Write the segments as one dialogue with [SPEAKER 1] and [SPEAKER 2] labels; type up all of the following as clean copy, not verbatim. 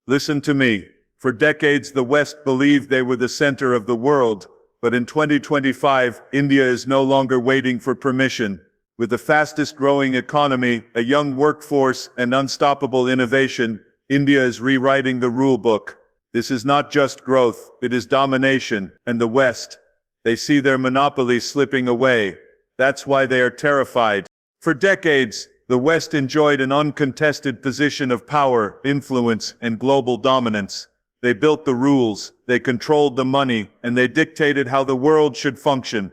[SPEAKER 1] Listen to me. For decades, the West believed they were the center of the world, but in 2025, India is no longer waiting for permission. With the fastest growing economy, a young workforce, and unstoppable innovation, India is rewriting the rule book. This is not just growth, it is domination, and the West, they see their monopoly slipping away. That's why they are terrified. For decades, the West enjoyed an uncontested position of power, influence, and global dominance. They built the rules, they controlled the money, and they dictated how the world should function.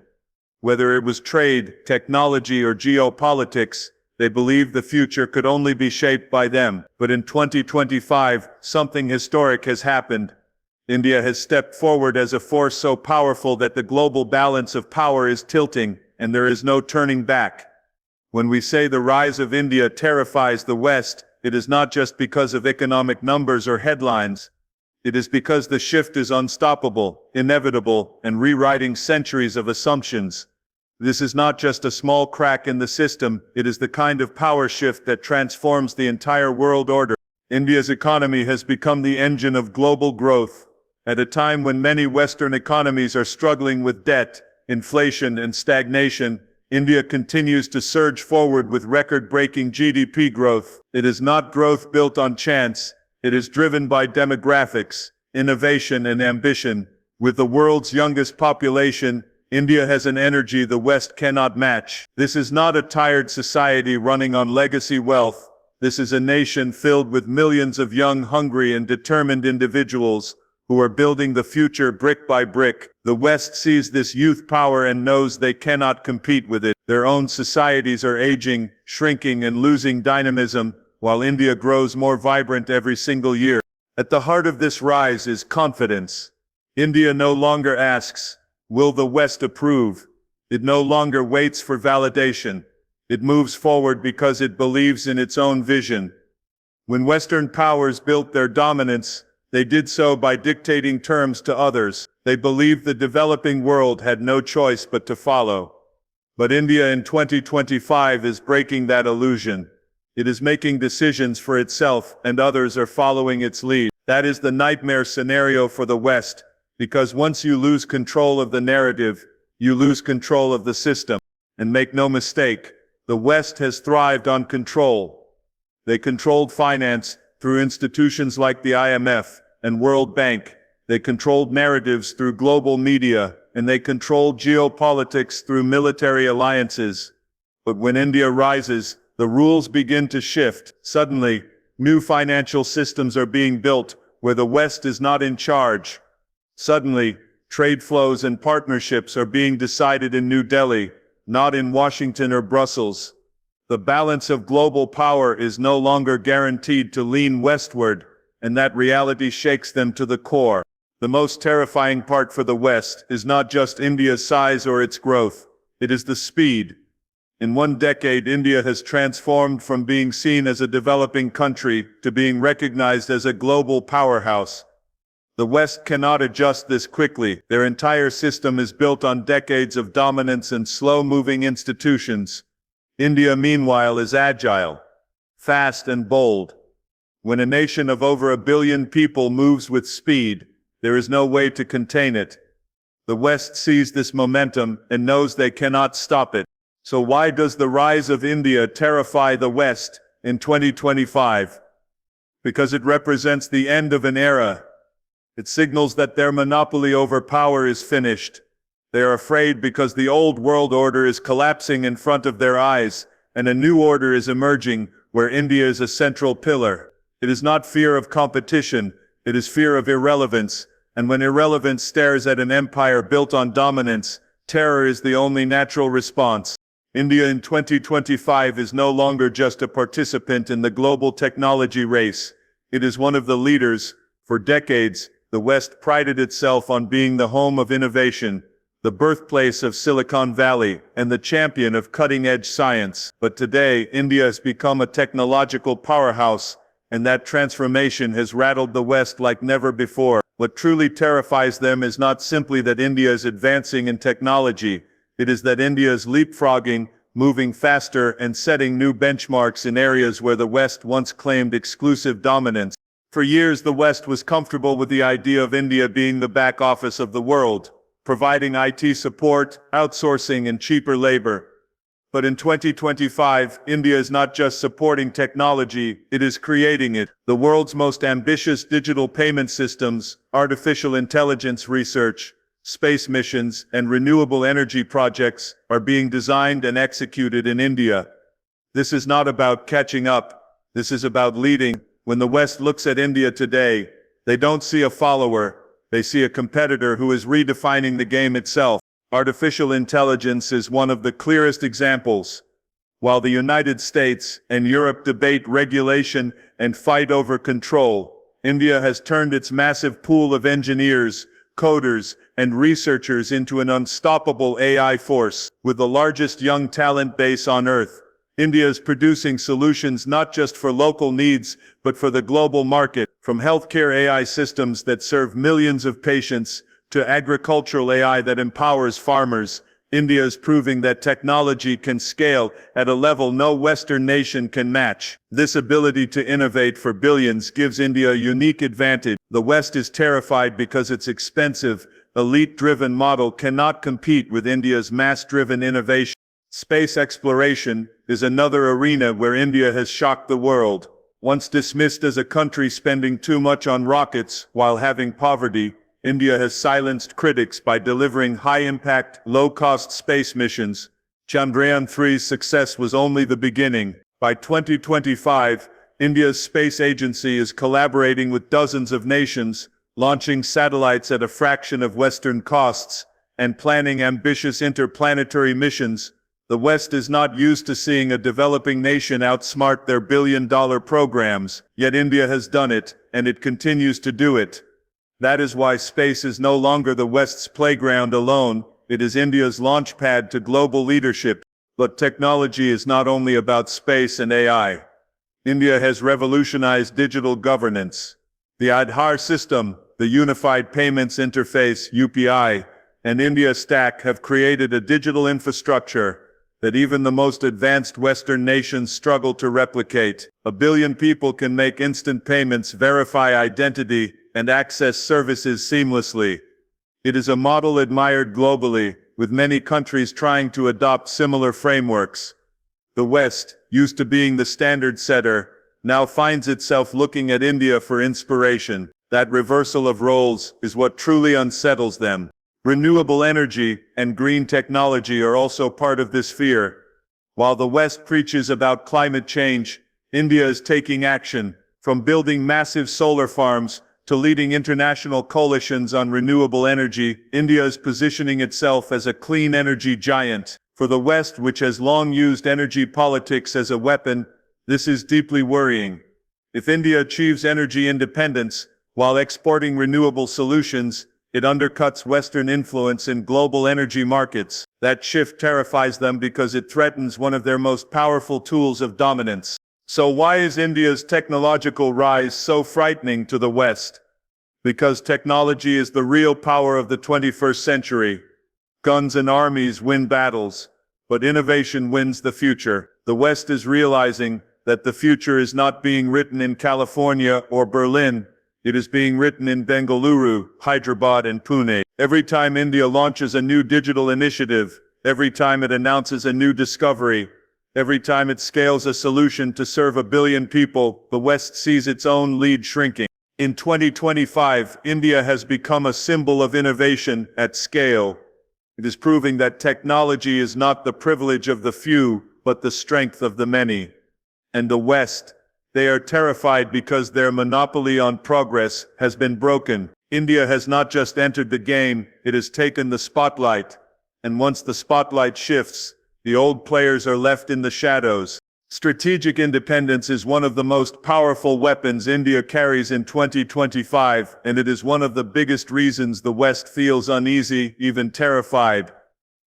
[SPEAKER 1] Whether it was trade, technology, or geopolitics, they believed the future could only be shaped by them. But in 2025, something historic has happened. India has stepped forward as a force so powerful that the global balance of power is tilting, and there is no turning back. When we say the rise of India terrifies the West, it is not just because of economic numbers or headlines. It is because the shift is unstoppable, inevitable, and rewriting centuries of assumptions. This is not just a small crack in the system, it is the kind of power shift that transforms the entire world order. India's economy has become the engine of global growth. At a time when many Western economies are struggling with debt, inflation, and stagnation, India continues to surge forward with record-breaking GDP growth. It is not growth built on chance. It is driven by demographics, innovation, and ambition. With the world's youngest population, India has an energy the West cannot match. This is not a tired society running on legacy wealth. This is a nation filled with millions of young, hungry, and determined individuals who are building the future brick by brick. The West sees this youth power and knows they cannot compete with it. Their own societies are aging, shrinking, and losing dynamism, while India grows more vibrant every single year. At the heart of this rise is confidence. India no longer asks, "Will the West approve?" It no longer waits for validation. It moves forward because it believes in its own vision. When Western powers built their dominance, they did so by dictating terms to others. They believed the developing world had no choice but to follow. But India in 2025 is breaking that illusion. It is making decisions for itself, and others are following its lead. That is the nightmare scenario for the West, because once you lose control of the narrative, you lose control of the system. And make no mistake, the West has thrived on control. They controlled finance through institutions like the IMF and World Bank. They controlled narratives through global media, and they controlled geopolitics through military alliances. But when India rises, the rules begin to shift. Suddenly, new financial systems are being built where the West is not in charge. Suddenly, trade flows and partnerships are being decided in New Delhi, not in Washington or Brussels. The balance of global power is no longer guaranteed to lean westward, and that reality shakes them to the core. The most terrifying part for the West is not just India's size or its growth, it is the speed. In one decade, India has transformed from being seen as a developing country to being recognized as a global powerhouse. The West cannot adjust this quickly. Their entire system is built on decades of dominance and slow-moving institutions. India, meanwhile, is agile, fast, and bold. When a nation of over 1 billion people moves with speed, there is no way to contain it. The West sees this momentum and knows they cannot stop it. So why does the rise of India terrify the West in 2025? Because it represents the end of an era. It signals that their monopoly over power is finished. They are afraid because the old world order is collapsing in front of their eyes, and a new order is emerging where India is a central pillar. It is not fear of competition, it is fear of irrelevance, and when irrelevance stares at an empire built on dominance, terror is the only natural response. India in 2025 is no longer just a participant in the global technology race. It is one of the leaders. For decades, the West prided itself on being the home of innovation, the birthplace of Silicon Valley, and the champion of cutting-edge science. But today, India has become a technological powerhouse, and that transformation has rattled the West like never before. What truly terrifies them is not simply that India is advancing in technology, it is that India is leapfrogging, moving faster, and setting new benchmarks in areas where the West once claimed exclusive dominance. For years, the West was comfortable with the idea of India being the back office of the world, providing IT support, outsourcing, and cheaper labor. But in 2025, India is not just supporting technology, it is creating it. The world's most ambitious digital payment systems, artificial intelligence research, space missions, and renewable energy projects are being designed and executed in India. This is not about catching up, this is about leading. When the West looks at India today, they don't see a follower, they see a competitor who is redefining the game itself. Artificial intelligence is one of the clearest examples. While the United States and Europe debate regulation and fight over control, India has turned its massive pool of engineers, coders, and researchers into an unstoppable AI force. With the largest young talent base on Earth, India is producing solutions not just for local needs, but for the global market. From healthcare AI systems that serve millions of patients, to agricultural AI that empowers farmers, India is proving that technology can scale at a level no Western nation can match. This ability to innovate for billions gives India a unique advantage. The West is terrified because its expensive, elite-driven model cannot compete with India's mass-driven innovation. Space exploration is another arena where India has shocked the world. Once dismissed as a country spending too much on rockets while having poverty, India has silenced critics by delivering high-impact, low-cost space missions. Chandrayaan-3's success was only the beginning. By 2025, India's space agency is collaborating with dozens of nations, launching satellites at a fraction of Western costs, and planning ambitious interplanetary missions. The West is not used to seeing a developing nation outsmart their billion-dollar programs, yet India has done it, and it continues to do it. That is why space is no longer the West's playground alone, it is India's launchpad to global leadership. But technology is not only about space and AI. India has revolutionized digital governance. The Aadhaar system, the Unified Payments Interface (UPI), and India Stack have created a digital infrastructure that even the most advanced Western nations struggle to replicate. 1 billion people can make instant payments, verify identity, and access services seamlessly. It is a model admired globally, with many countries trying to adopt similar frameworks. The West, used to being the standard setter, now finds itself looking at India for inspiration. That reversal of roles is what truly unsettles them. Renewable energy and green technology are also part of this fear. While the West preaches about climate change, India is taking action, from building massive solar farms to leading international coalitions on renewable energy. India is positioning itself as a clean energy giant. For the West, which has long used energy politics as a weapon, this is deeply worrying. If India achieves energy independence while exporting renewable solutions, it undercuts Western influence in global energy markets. That shift terrifies them because it threatens one of their most powerful tools of dominance. So why is India's technological rise so frightening to the West? Because technology is the real power of the 21st century. Guns and armies win battles, but innovation wins the future. The West is realizing that the future is not being written in California or Berlin. It is being written in Bengaluru, Hyderabad, and Pune. Every time India launches a new digital initiative, every time it announces a new discovery, every time it scales a solution to serve 1 billion people, the West sees its own lead shrinking. In 2025, India has become a symbol of innovation at scale. It is proving that technology is not the privilege of the few, but the strength of the many. And the West, they are terrified because their monopoly on progress has been broken. India has not just entered the game, it has taken the spotlight. And once the spotlight shifts, the old players are left in the shadows. Strategic independence is one of the most powerful weapons India carries in 2025, and it is one of the biggest reasons the West feels uneasy, even terrified.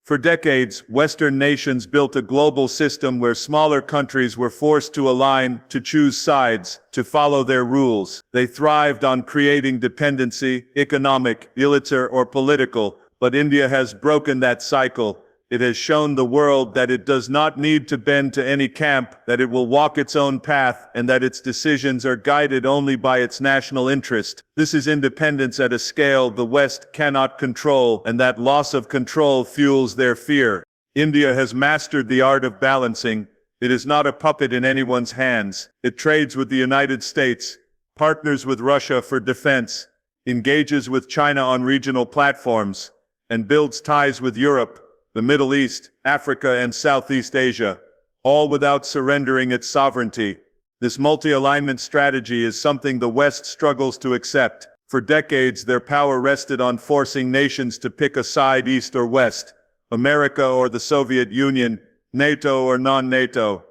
[SPEAKER 1] For decades, Western nations built a global system where smaller countries were forced to align, to choose sides, to follow their rules. They thrived on creating dependency, economic, military, or political, but India has broken that cycle. It has shown the world that it does not need to bend to any camp, that it will walk its own path, and that its decisions are guided only by its national interest. This is independence at a scale the West cannot control, and that loss of control fuels their fear. India has mastered the art of balancing. It is not a puppet in anyone's hands. It trades with the United States, partners with Russia for defense, engages with China on regional platforms, and builds ties with Europe, the Middle East, Africa, and Southeast Asia, all without surrendering its sovereignty. This multi-alignment strategy is something the West struggles to accept. For decades, their power rested on forcing nations to pick a side, East or West, America or the Soviet Union, NATO or non-NATO.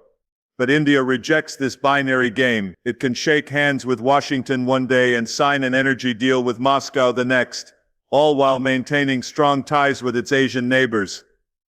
[SPEAKER 1] But India rejects this binary game. It can shake hands with Washington one day and sign an energy deal with Moscow the next, all while maintaining strong ties with its Asian neighbors.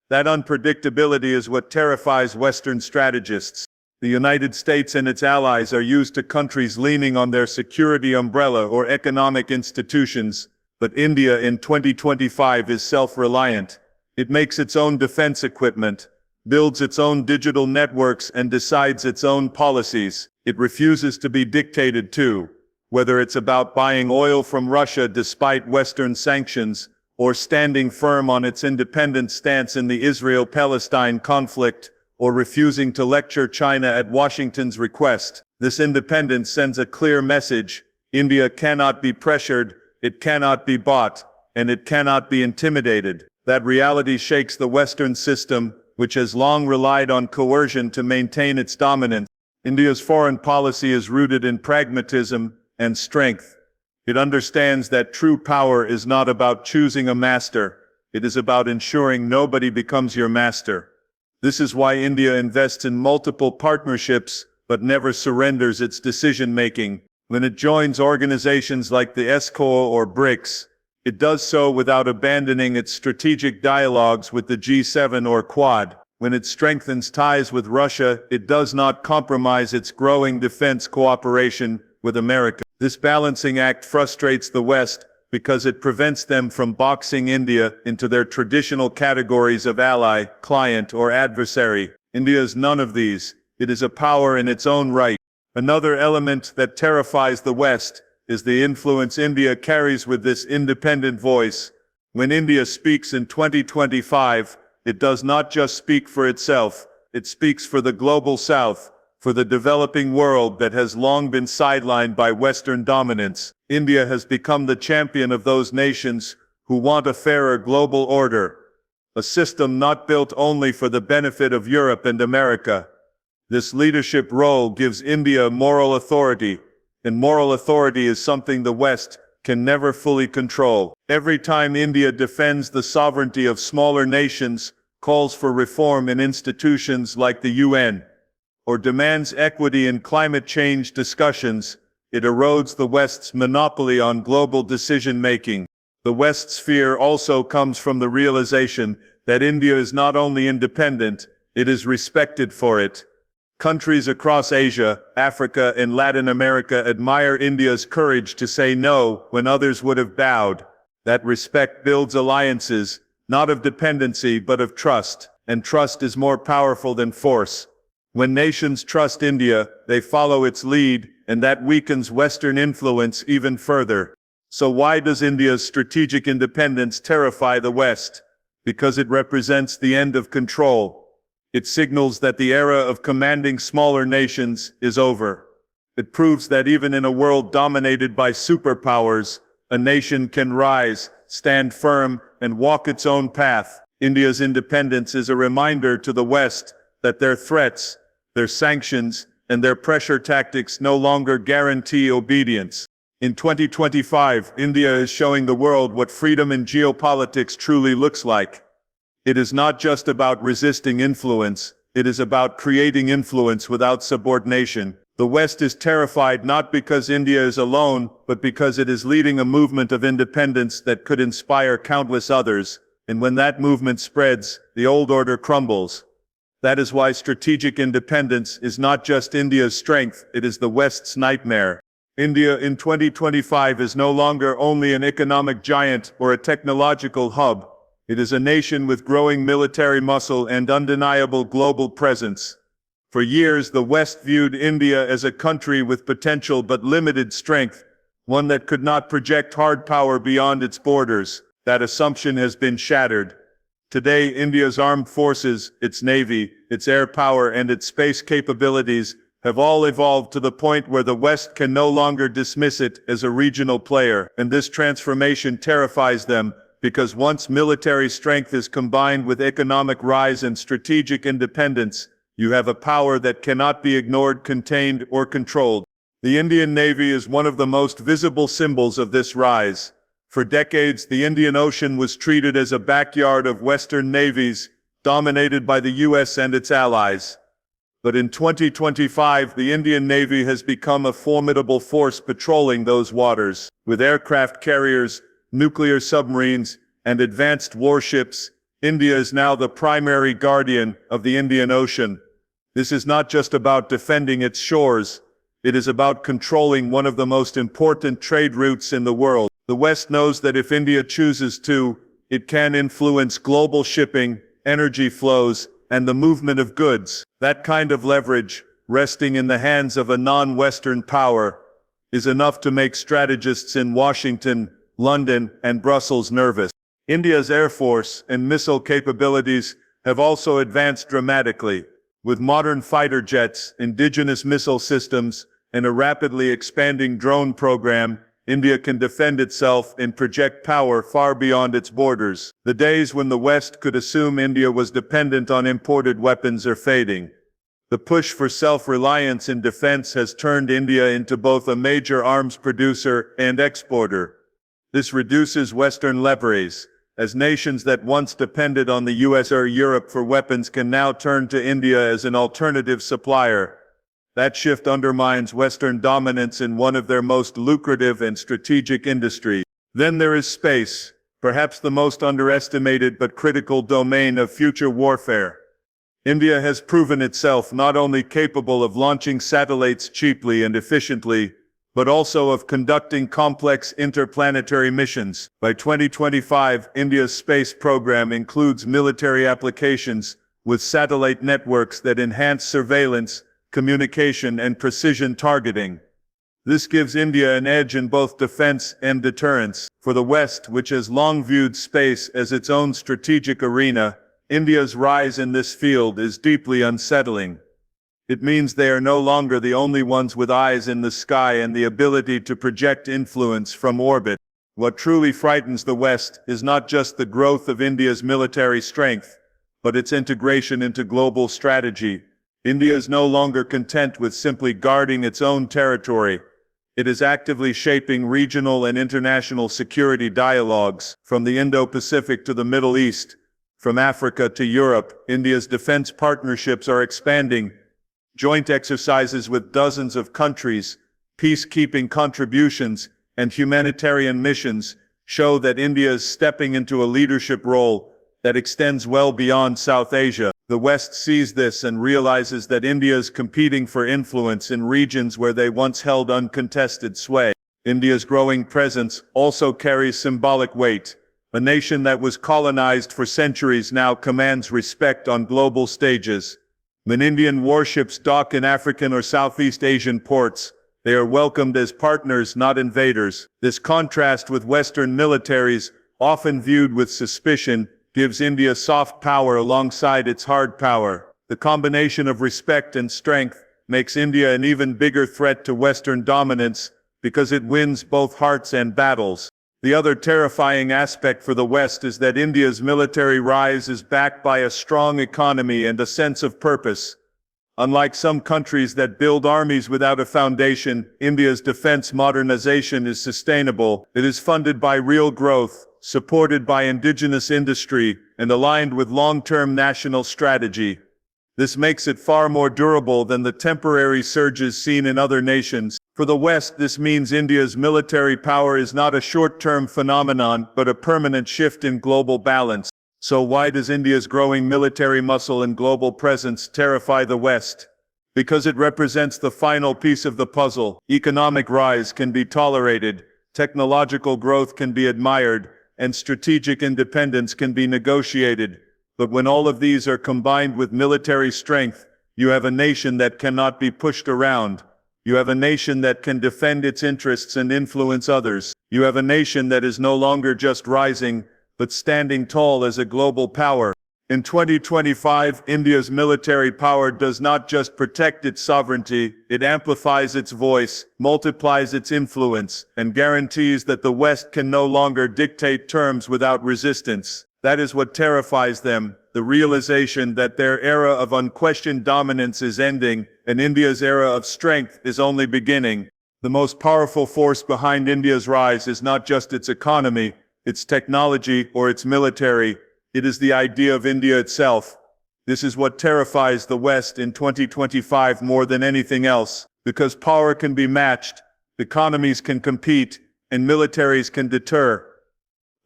[SPEAKER 1] That unpredictability is what terrifies Western strategists. The United States and its allies are used to countries leaning on their security umbrella or economic institutions, but India in 2025 is self-reliant. It makes its own defense equipment, builds its own digital networks, and decides its own policies. It refuses to be dictated to, whether it's about buying oil from Russia despite Western sanctions, or standing firm on its independent stance in the Israel-Palestine conflict, or refusing to lecture China at Washington's request. This independence sends a clear message: India cannot be pressured, it cannot be bought, and it cannot be intimidated. That reality shakes the Western system, which has long relied on coercion to maintain its dominance. India's foreign policy is rooted in pragmatism and strength. It understands that true power is not about choosing a master, it is about ensuring nobody becomes your master. This is why India invests in multiple partnerships, but never surrenders its decision-making. When it joins organizations like the ESCO or BRICS, it does so without abandoning its strategic dialogues with the G7 or Quad. When it strengthens ties with Russia, it does not compromise its growing defense cooperation with America. This balancing act frustrates the West because it prevents them from boxing India into their traditional categories of ally, client, or adversary. India is none of these. It is a power in its own right. Another element that terrifies the West is the influence India carries with this independent voice. When India speaks in 2025, it does not just speak for itself, it speaks for the global South, for the developing world that has long been sidelined by Western dominance. India has become the champion of those nations who want a fairer global order, a system not built only for the benefit of Europe and America. This leadership role gives India moral authority, and moral authority is something the West can never fully control. Every time India defends the sovereignty of smaller nations, calls for reform in institutions like the UN, or demands equity in climate change discussions, it erodes the West's monopoly on global decision-making. The West's fear also comes from the realization that India is not only independent, it is respected for it. Countries across Asia, Africa, and Latin America admire India's courage to say no when others would have bowed. That respect builds alliances, not of dependency but of trust, and trust is more powerful than force. When nations trust India, they follow its lead, and that weakens Western influence even further. So why does India's strategic independence terrify the West? Because it represents the end of control. It signals that the era of commanding smaller nations is over. It proves that even in a world dominated by superpowers, a nation can rise, stand firm, and walk its own path. India's independence is a reminder to the West that their threats, their sanctions, and their pressure tactics no longer guarantee obedience. In 2025, India is showing the world what freedom in geopolitics truly looks like. It is not just about resisting influence, it is about creating influence without subordination. The West is terrified not because India is alone, but because it is leading a movement of independence that could inspire countless others, and when that movement spreads, the old order crumbles. That is why strategic independence is not just India's strength, it is the West's nightmare. India in 2025 is no longer only an economic giant or a technological hub. It is a nation with growing military muscle and undeniable global presence. For years, the West viewed India as a country with potential but limited strength, one that could not project hard power beyond its borders. That assumption has been shattered. Today, India's armed forces, its navy, its air power, and its space capabilities have all evolved to the point where the West can no longer dismiss it as a regional player, and this transformation terrifies them, because once military strength is combined with economic rise and strategic independence, you have a power that cannot be ignored, contained, or controlled. The Indian Navy is one of the most visible symbols of this rise. For decades, the Indian Ocean was treated as a backyard of Western navies, dominated by the US and its allies. But in 2025, the Indian Navy has become a formidable force patrolling those waters. With aircraft carriers, nuclear submarines, and advanced warships, India is now the primary guardian of the Indian Ocean. This is not just about defending its shores, it is about controlling one of the most important trade routes in the world. The West knows that if India chooses to, it can influence global shipping, energy flows, and the movement of goods. That kind of leverage, resting in the hands of a non-Western power, is enough to make strategists in Washington, London, and Brussels nervous. India's air force and missile capabilities have also advanced dramatically. With modern fighter jets, indigenous missile systems, and a rapidly expanding drone program, India can defend itself and project power far beyond its borders. The days when the West could assume India was dependent on imported weapons are fading. The push for self-reliance in defense has turned India into both a major arms producer and exporter. This reduces Western leverage, as nations that once depended on the US or Europe for weapons can now turn to India as an alternative supplier. That shift undermines Western dominance in one of their most lucrative and strategic industries. Then there is space, perhaps the most underestimated but critical domain of future warfare. India has proven itself not only capable of launching satellites cheaply and efficiently, but also of conducting complex interplanetary missions. By 2025, India's space program includes military applications with satellite networks that enhance surveillance, communication, and precision targeting. This gives India an edge in both defense and deterrence. For the West, which has long viewed space as its own strategic arena, India's rise in this field is deeply unsettling. It means they are no longer the only ones with eyes in the sky and the ability to project influence from orbit. What truly frightens the West is not just the growth of India's military strength, but its integration into global strategy. India is no longer content with simply guarding its own territory. It is actively shaping regional and international security dialogues, from the Indo-Pacific to the Middle East, from Africa to Europe. India's defense partnerships are expanding. Joint exercises with dozens of countries, peacekeeping contributions, and humanitarian missions show that India is stepping into a leadership role that extends well beyond South Asia. The West sees this and realizes that India is competing for influence in regions where they once held uncontested sway. India's growing presence also carries symbolic weight. A nation that was colonized for centuries now commands respect on global stages. When Indian warships dock in African or Southeast Asian ports, they are welcomed as partners, not invaders. This contrast with Western militaries, often viewed with suspicion, gives India soft power alongside its hard power. The combination of respect and strength makes India an even bigger threat to Western dominance, because it wins both hearts and battles. The other terrifying aspect for the West is that India's military rise is backed by a strong economy and a sense of purpose. Unlike some countries that build armies without a foundation, India's defense modernization is sustainable. It is funded by real growth, supported by indigenous industry, and aligned with long-term national strategy. This makes it far more durable than the temporary surges seen in other nations. For the West, this means India's military power is not a short-term phenomenon, but a permanent shift in global balance. So why does India's growing military muscle and global presence terrify the West? Because it represents the final piece of the puzzle. Economic rise can be tolerated, technological growth can be admired, and strategic independence can be negotiated. But when all of these are combined with military strength, you have a nation that cannot be pushed around. You have a nation that can defend its interests and influence others. You have a nation that is no longer just rising, but standing tall as a global power. In 2025, India's military power does not just protect its sovereignty, it amplifies its voice, multiplies its influence, and guarantees that the West can no longer dictate terms without resistance. That is what terrifies them, the realization that their era of unquestioned dominance is ending, and India's era of strength is only beginning. The most powerful force behind India's rise is not just its economy, its technology, or its military. It is the idea of India itself. This is what terrifies the West in 2025 more than anything else, because power can be matched, economies can compete, and militaries can deter.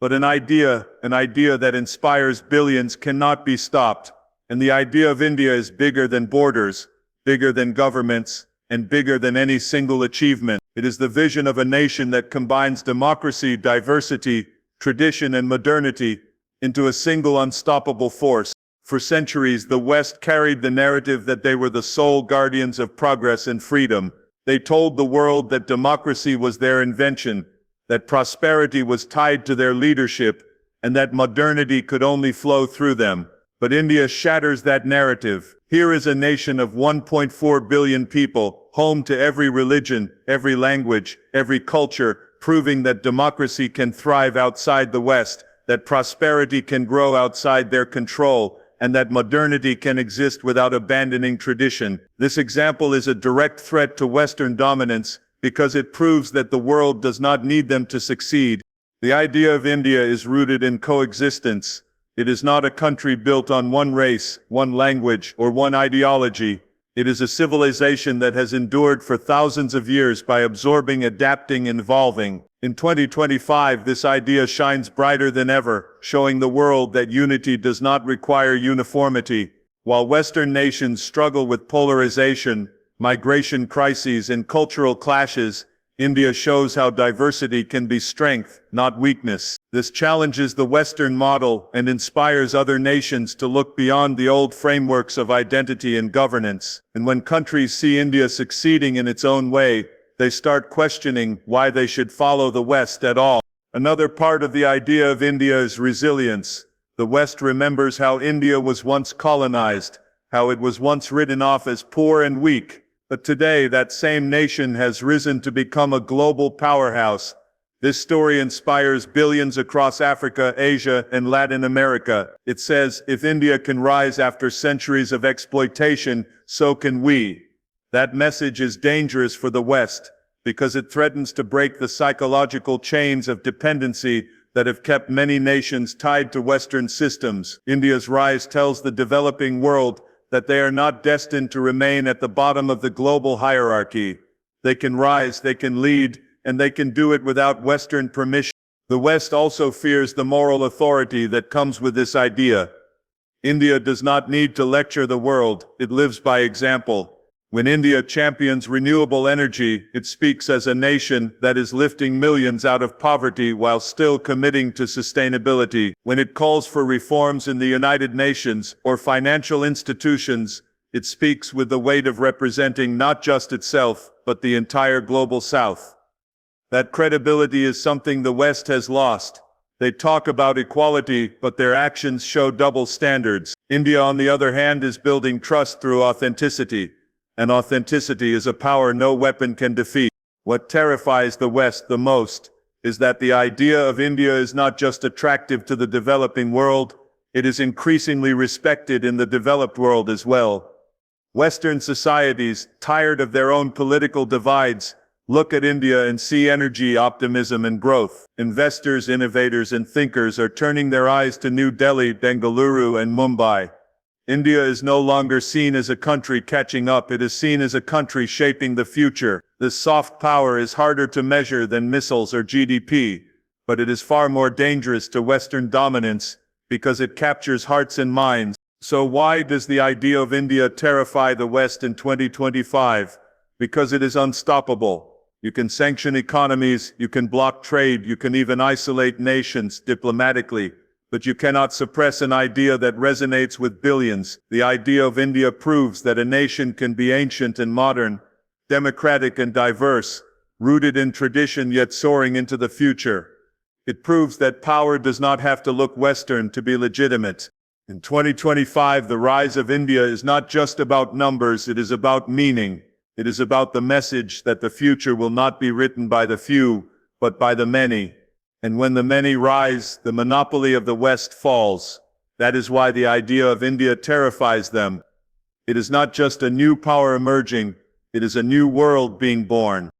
[SPEAKER 1] But an idea that inspires billions cannot be stopped. And the idea of India is bigger than borders, bigger than governments, and bigger than any single achievement. It is the vision of a nation that combines democracy, diversity, tradition, and modernity into a single unstoppable force. For centuries, the West carried the narrative that they were the sole guardians of progress and freedom. They told the world that democracy was their invention, that prosperity was tied to their leadership, and that modernity could only flow through them. But India shatters that narrative. Here is a nation of 1.4 billion people, home to every religion, every language, every culture, proving that democracy can thrive outside the West, that prosperity can grow outside their control, and that modernity can exist without abandoning tradition. This example is a direct threat to Western dominance, because it proves that the world does not need them to succeed. The idea of India is rooted in coexistence. It is not a country built on one race, one language, or one ideology. It is a civilization that has endured for thousands of years by absorbing, adapting, and evolving. In 2025, this idea shines brighter than ever, showing the world that unity does not require uniformity. While Western nations struggle with polarization, migration crises, and cultural clashes, India shows how diversity can be strength, not weakness. This challenges the Western model and inspires other nations to look beyond the old frameworks of identity and governance. And when countries see India succeeding in its own way, they start questioning why they should follow the West at all. Another part of the idea of India is resilience. The West remembers how India was once colonized, how it was once written off as poor and weak. But today, that same nation has risen to become a global powerhouse. This story inspires billions across Africa, Asia, and Latin America. It says, if India can rise after centuries of exploitation, so can we. That message is dangerous for the West, because it threatens to break the psychological chains of dependency that have kept many nations tied to Western systems. India's rise tells the developing world that they are not destined to remain at the bottom of the global hierarchy. They can rise, they can lead, and they can do it without Western permission. The West also fears the moral authority that comes with this idea. India does not need to lecture the world, it lives by example. When India champions renewable energy, it speaks as a nation that is lifting millions out of poverty while still committing to sustainability. When it calls for reforms in the United Nations or financial institutions, it speaks with the weight of representing not just itself, but the entire global South. That credibility is something the West has lost. They talk about equality, but their actions show double standards. India, on the other hand, is building trust through authenticity. And authenticity is a power no weapon can defeat. What terrifies the West the most is that the idea of India is not just attractive to the developing world, it is increasingly respected in the developed world as well. Western societies, tired of their own political divides, look at India and see energy, optimism, and growth. Investors, innovators, and thinkers are turning their eyes to New Delhi, Bengaluru, and Mumbai. India is no longer seen as a country catching up, it is seen as a country shaping the future. This soft power is harder to measure than missiles or GDP, but it is far more dangerous to Western dominance because it captures hearts and minds. So why does the idea of India terrify the West in 2025? Because it is unstoppable. You can sanction economies, you can block trade, you can even isolate nations diplomatically, but you cannot suppress an idea that resonates with billions. The idea of India proves that a nation can be ancient and modern, democratic and diverse, rooted in tradition yet soaring into the future. It proves that power does not have to look Western to be legitimate. In 2025, the rise of India is not just about numbers, it is about meaning. It is about the message that the future will not be written by the few, but by the many. And when the many rise, the monopoly of the West falls. That is why the idea of India terrifies them. It is not just a new power emerging, it is a new world being born.